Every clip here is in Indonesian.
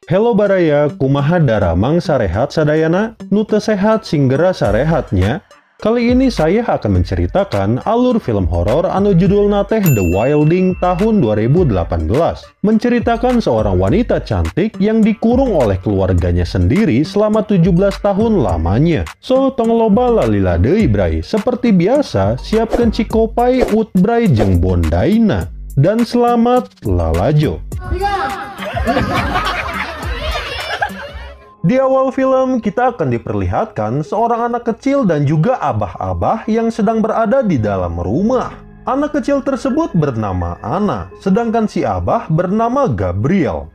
Hello Baraya, kumaha daramang sarehat sadayana, nu teu sehat singgera sarehatnya. Kali ini saya akan menceritakan alur film horor anu judulna teh The Wilding tahun 2018. Menceritakan seorang wanita cantik yang dikurung oleh keluarganya sendiri selama 17 tahun lamanya. So, tong loba lalila deui bray. Seperti biasa, siapkan cikopai, utbray, jeung bondaina. Dan selamat lalajo. Di awal film, kita akan diperlihatkan seorang anak kecil dan juga abah-abah yang sedang berada di dalam rumah. Anak kecil tersebut bernama Anna, sedangkan si abah bernama Gabriel.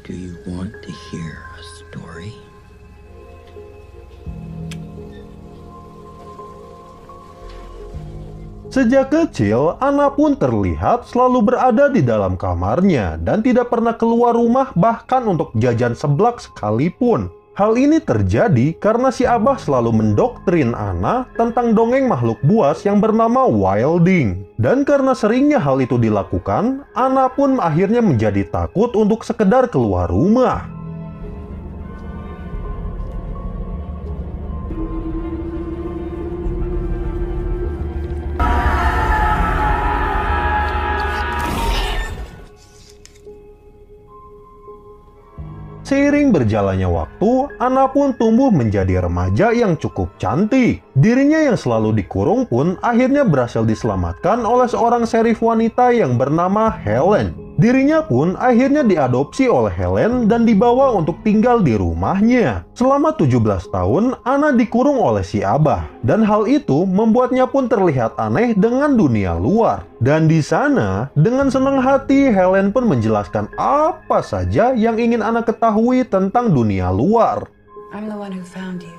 Do you want to hear a story? Sejak kecil, Anna pun terlihat selalu berada di dalam kamarnya dan tidak pernah keluar rumah bahkan untuk jajan seblak sekalipun. Hal ini terjadi karena si abah selalu mendoktrin Anna tentang dongeng makhluk buas yang bernama Wilding. Dan karena seringnya hal itu dilakukan, Anna pun akhirnya menjadi takut untuk sekedar keluar rumah. Seiring berjalannya waktu, Anna pun tumbuh menjadi remaja yang cukup cantik. Dirinya yang selalu dikurung pun akhirnya berhasil diselamatkan oleh seorang serif wanita yang bernama Helen. Dirinya pun akhirnya diadopsi oleh Helen dan dibawa untuk tinggal di rumahnya. Selama 17 tahun, Anna dikurung oleh si abah. Dan hal itu membuatnya pun terlihat aneh dengan dunia luar. Dan di sana, dengan senang hati, Helen pun menjelaskan apa saja yang ingin Anna ketahui tentang dunia luar. I'm the one who found you.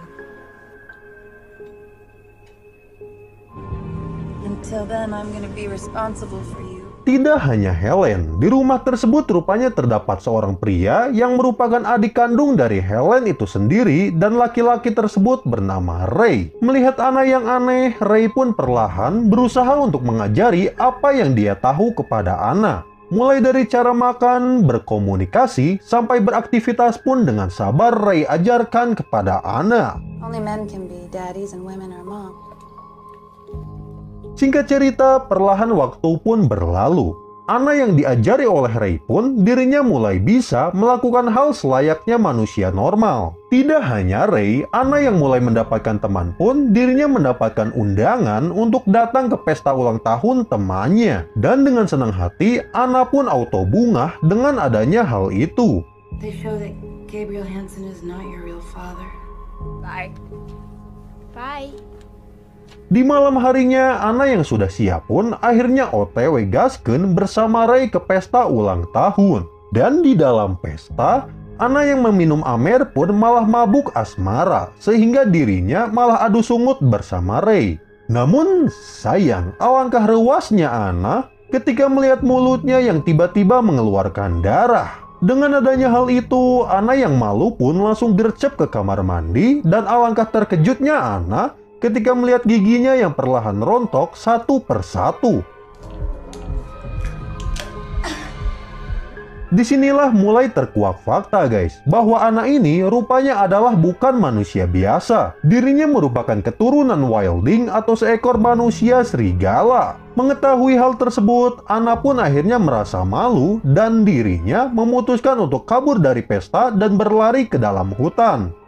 Until then, I'm gonna be responsible for you. Tidak hanya Helen, di rumah tersebut rupanya terdapat seorang pria yang merupakan adik kandung dari Helen itu sendiri dan laki-laki tersebut bernama Ray. Melihat Anna yang aneh, Ray pun perlahan berusaha untuk mengajari apa yang dia tahu kepada Anna. Mulai dari cara makan, berkomunikasi, sampai beraktivitas pun dengan sabar Ray ajarkan kepada Anna. Only men can be daddies and women are moms. Singkat cerita, perlahan waktu pun berlalu. Anna yang diajari oleh Ray pun dirinya mulai bisa melakukan hal selayaknya manusia normal. Tidak hanya Ray, Anna yang mulai mendapatkan teman pun dirinya mendapatkan undangan untuk datang ke pesta ulang tahun temannya. Dan dengan senang hati, Anna pun auto bungah dengan adanya hal itu. They show that Gabriel Hansen is not your real father. Bye. Bye. Di malam harinya, Anna yang sudah siap pun akhirnya OTW gaskeun bersama Ray ke pesta ulang tahun. Dan di dalam pesta, Anna yang meminum amer pun malah mabuk asmara, sehingga dirinya malah adu sungut bersama Ray. Namun sayang, alangkah rewasnya Anna ketika melihat mulutnya yang tiba-tiba mengeluarkan darah. Dengan adanya hal itu, Anna yang malu pun langsung gercep ke kamar mandi dan alangkah terkejutnya Anna ketika melihat giginya yang perlahan rontok satu persatu. Disinilah mulai terkuak fakta guys, bahwa Anna ini rupanya adalah bukan manusia biasa. Dirinya merupakan keturunan Wilding atau seekor manusia serigala. Mengetahui hal tersebut, Anna pun akhirnya merasa malu dan dirinya memutuskan untuk kabur dari pesta dan berlari ke dalam hutan.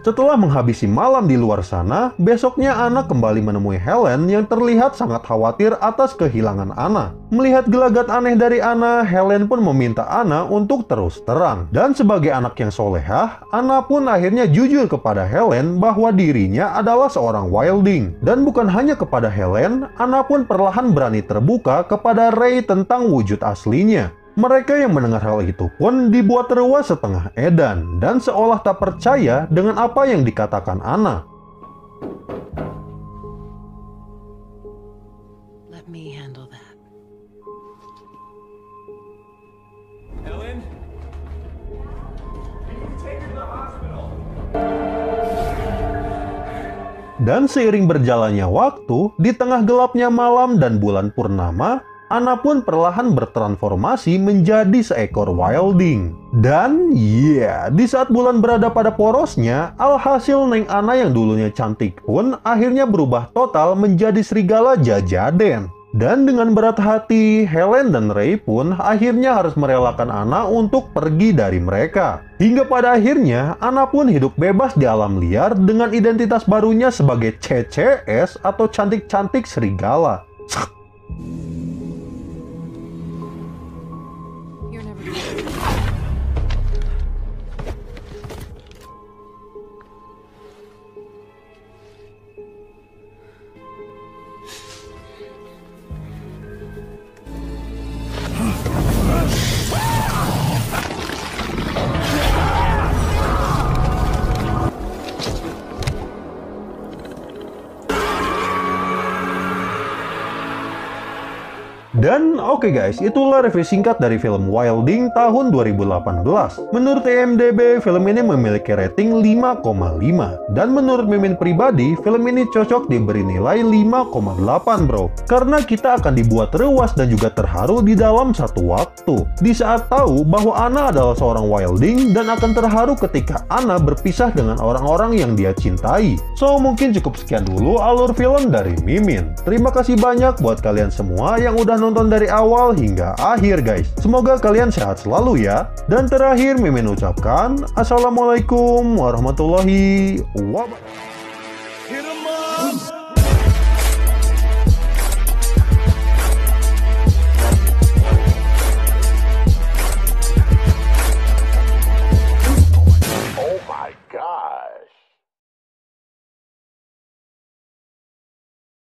Setelah menghabisi malam di luar sana, besoknya Anna kembali menemui Helen yang terlihat sangat khawatir atas kehilangan Anna. Melihat gelagat aneh dari Anna, Helen pun meminta Anna untuk terus terang. Dan sebagai anak yang solehah, Anna pun akhirnya jujur kepada Helen bahwa dirinya adalah seorang Wilding. Dan bukan hanya kepada Helen, Anna pun perlahan berani terbuka kepada Ray tentang wujud aslinya. Mereka yang mendengar hal itu pun dibuat rewas setengah edan dan seolah tak percaya dengan apa yang dikatakan Anna. Let me handle that. Ellen? Can you take her to the hospital? Dan seiring berjalannya waktu, di tengah gelapnya malam dan bulan purnama, Anna pun perlahan bertransformasi menjadi seekor wildling. Dan di saat bulan berada pada porosnya, alhasil Neng Anna yang dulunya cantik pun akhirnya berubah total menjadi serigala jajaden. Dan dengan berat hati, Helen dan Ray pun akhirnya harus merelakan Anna untuk pergi dari mereka. Hingga pada akhirnya, Anna pun hidup bebas di alam liar dengan identitas barunya sebagai CCS atau cantik-cantik serigala. Dan oke guys, itulah review singkat dari film Wilding tahun 2018. Menurut IMDb, film ini memiliki rating 5,5. Dan menurut Mimin pribadi, film ini cocok diberi nilai 5,8 bro. Karena kita akan dibuat rewas dan juga terharu di dalam satu waktu. Di saat tahu bahwa Anna adalah seorang Wilding dan akan terharu ketika Anna berpisah dengan orang-orang yang dia cintai. So, mungkin cukup sekian dulu alur film dari Mimin. Terima kasih banyak buat kalian semua yang udah nonton dari awal hingga akhir guys. Semoga kalian sehat selalu ya. Dan terakhir Mimin ucapkan Assalamualaikum warahmatullahi wabarakatuh.